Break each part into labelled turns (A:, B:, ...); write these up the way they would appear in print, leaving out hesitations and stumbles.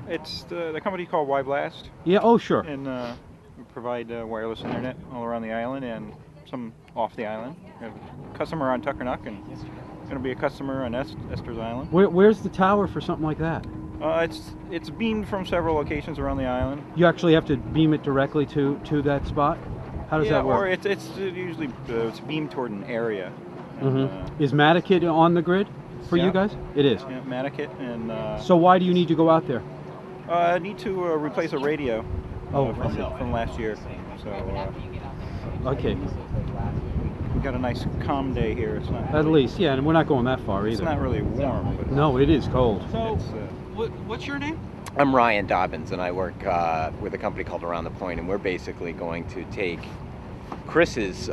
A: It's the company called Blast,
B: Yeah, oh sure.
A: and we provide wireless internet all around the island and some off the island. We have a customer on Tuckernuck and going to be a customer on Esthers Island.
B: Where's the tower for something like that?
A: It's beamed from several locations around the island.
B: You actually have to beam it directly to that spot? How does that work?
A: Or it's usually it's beamed toward an area.
B: Mm-hmm. Is Matakit on the grid for you guys? It is.
A: Yeah, Matakit and.
B: So why do you need to go out there?
A: I need to replace a radio. From last year. So.
B: Okay.
A: We got a nice calm day here. It's not.
B: At least, yeah, and we're not going that far either.
A: It's not really warm. But
B: no, it is cold.
C: So, what's your name?
D: I'm Ryan Dobbins, and I work with a company called Around the Point, and we're basically going to take Chris's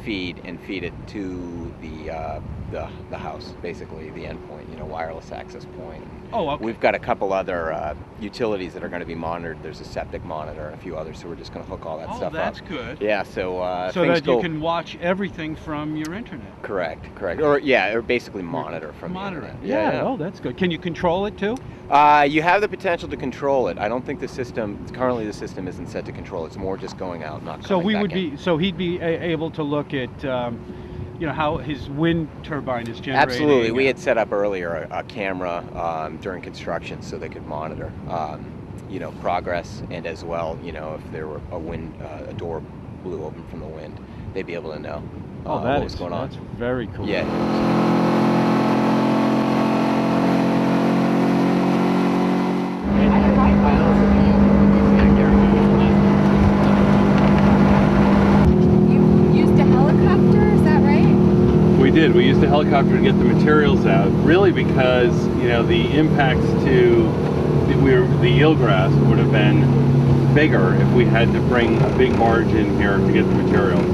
D: feed and feed it to the house, basically the endpoint, wireless access point.
C: Oh, okay.
D: We've got a couple other utilities that are going to be monitored. There's a septic monitor and a few others, so we're just going to hook all that stuff up.
C: Oh, that's good.
D: Yeah, so
C: that you can watch everything from your internet.
D: Correct. Or basically monitor from the internet.
B: Yeah. Oh, that's good. Can you control it too?
D: You have the potential to control it. I don't think the system isn't set to control. It's more just going out, not coming back in.
B: So he'd be able to look at how his wind turbine is generating.
D: Absolutely. We had set up earlier a camera during construction so they could monitor progress, and as well, if there were a door blew open from the wind, they'd be able to know what was going on.
B: That's very cool.
D: Yeah.
E: We used a helicopter to get the materials out, really because the impacts to the eelgrass would have been bigger if we had to bring a big barge in here to get the materials.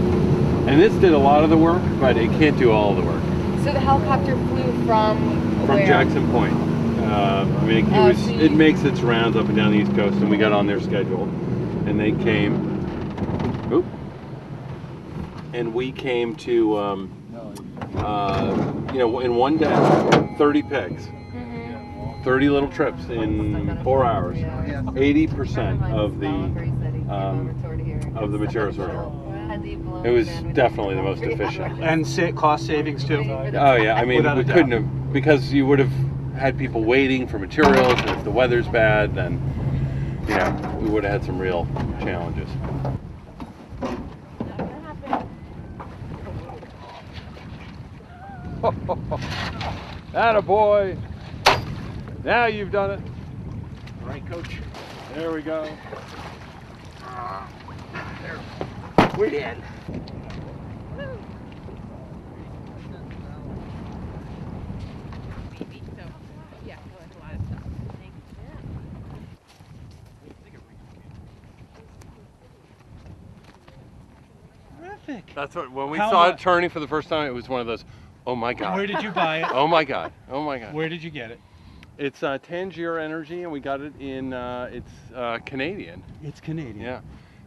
E: And this did a lot of the work, but it can't do all of the work.
F: So the helicopter flew from where?
E: Jackson Point. It makes its rounds up and down the East Coast, and we got on their schedule, and they came. And we came to. In one day, 30 pigs, 30 little trips in 4 hours, 80% of the materials were here. It was definitely the most efficient.
C: And cost savings too?
E: Oh yeah, we couldn't have, because you would have had people waiting for materials, and if the weather's bad, then we would have had some real challenges. Attaboy! Now you've done it.
C: All right, Coach.
E: There we go.
C: We're in. Terrific.
E: That's what, when we saw it turning for the first time, it was one of those, oh my God.
C: Where did you buy it?
E: Oh my God. Oh my God.
C: Where did you get it?
E: It's Tangier Energy, and we got it in, it's Canadian.
B: It's Canadian.
E: Yeah.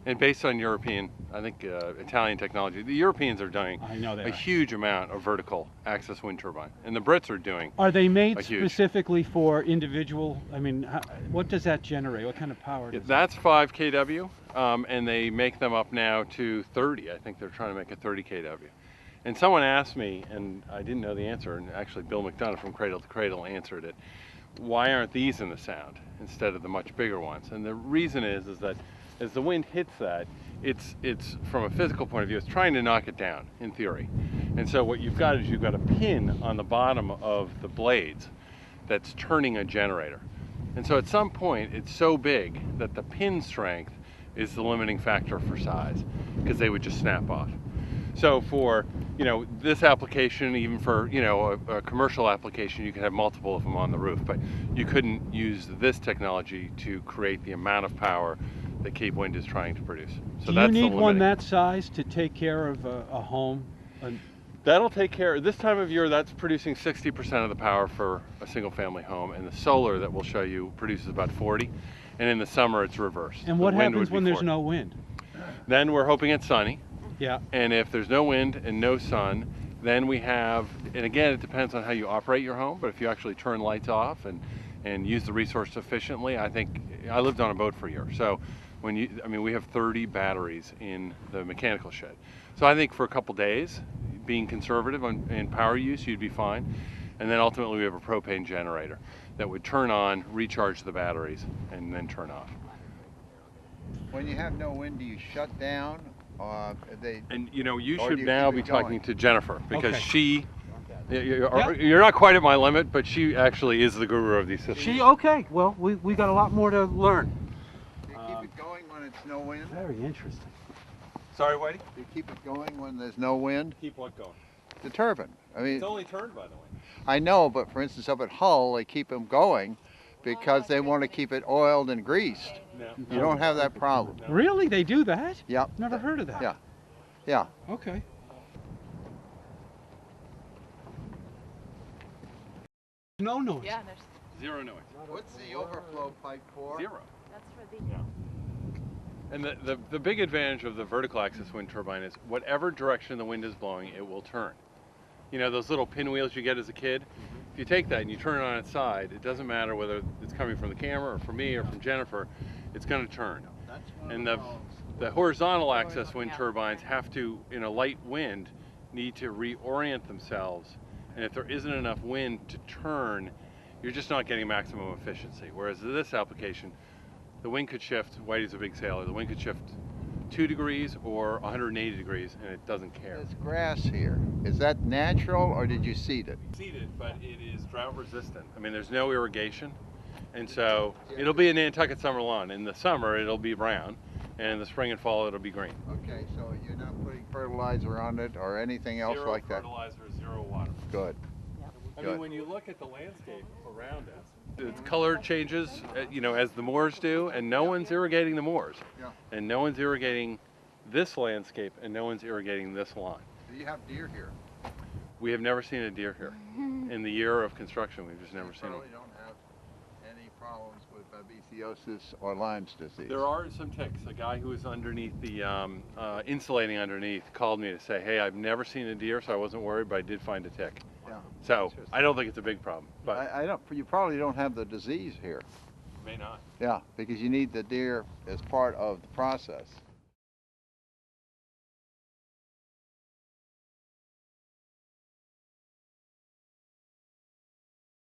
E: And based on European, I think Italian technology. The Europeans are doing a huge amount of vertical access wind turbine, and the Brits are doing.
B: Are they made specifically for individual? What does that generate? What kind of power?
E: That's 5 kW, and they make them up now to 30. I think they're trying to make it 30 kW. And someone asked me, and I didn't know the answer, and actually Bill McDonough from Cradle to Cradle answered it. Why aren't these in the Sound instead of the much bigger ones? And the reason is that as the wind hits that, it's from a physical point of view, it's trying to knock it down, in theory. And so what you've got is you've got a pin on the bottom of the blades that's turning a generator. And so at some point, it's so big that the pin strength is the limiting factor for size, because they would just snap off. So for this application, even for a commercial application, you could have multiple of them on the roof, but you couldn't use this technology to create the amount of power that Cape Wind is trying to produce. So
B: do you need one that size to take care of a home?
E: That'll take care. This time of year, that's producing 60% of the power for a single-family home, and the solar that we'll show you produces about 40. And in the summer, it's reversed.
B: And what happens when there's no wind?
E: Then we're hoping it's sunny.
B: Yeah.
E: And if there's no wind and no sun, then we have, and again, it depends on how you operate your home, but if you actually turn lights off and and use the resource efficiently, I think I lived on a boat for a year. So we have 30 batteries in the mechanical shed. So I think for a couple days, being conservative in power use, you'd be fine. And then ultimately we have a propane generator that would turn on, recharge the batteries, and then turn off.
G: When you have no wind, do you shut down?
E: And you
G: or
E: should
G: do you
E: now
G: keep
E: be
G: it going?
E: talking to Jennifer, because
B: Okay.
E: you're not quite at my limit, but she actually is the guru of these systems.
B: Okay, well, we got a lot more to learn.
G: Do you keep it going when it's no wind?
B: Very interesting.
E: Sorry, Whitey?
G: Do you keep it going when there's no wind?
E: Keep what going?
G: The turbine. I mean,
E: It's only turned, by the way.
G: I know, but for instance, up at Hull, they keep them going because they want to keep it oiled and greased.
E: No.
G: You don't have that problem.
B: Really? They do that?
G: Yep.
B: Never heard of that.
G: Yeah. Yeah.
B: Okay. No noise.
F: Yeah, there's,
E: Zero noise.
G: What's the overflow pipe for?
E: Zero.
F: that's for the.
E: And the big advantage of the vertical axis wind turbine is whatever direction the wind is blowing, it will turn. You know those little pinwheels you get as a kid? If you take that and you turn it on its side, it doesn't matter whether it's coming from the camera or from me or from Jennifer, it's going to turn. And the horizontal axis wind turbines have to, in a light wind, need to reorient themselves. And if there isn't enough wind to turn, you're just not getting maximum efficiency. Whereas in this application, the wind could shift, Whitey's a big sailor, the wind could shift 2 degrees or 180 degrees and it doesn't care.
G: There's grass here. Is that natural or did you seed it?
E: Seeded, but it is drought resistant. I mean, there's no irrigation. And so it'll be a Nantucket summer lawn. In the summer, it'll be brown. And in the spring and fall, it'll be green.
G: Okay, so you're not putting fertilizer on it or anything else like that?
E: Zero fertilizer, zero water.
G: Good.
E: I
G: Good.
E: mean, when you look at the landscape around us, the color changes, as the moors do, and no one's irrigating the moors.
G: Yeah.
E: And no one's irrigating this landscape, and no one's irrigating this lawn.
G: Do you have deer here?
E: We have never seen a deer here. In the year of construction, we've just never seen
G: Probably
E: one.
G: don't have any problems with babesiosis or Lyme's disease.
E: There are some ticks. A guy who was underneath the insulating underneath called me to say, hey, I've never seen a deer, so I wasn't worried, but I did find a tick.
G: Yeah.
E: So I don't think it's a big problem, but
G: I don't. You probably don't have the disease here.
E: may not.
G: Yeah, because you need the deer as part of the process.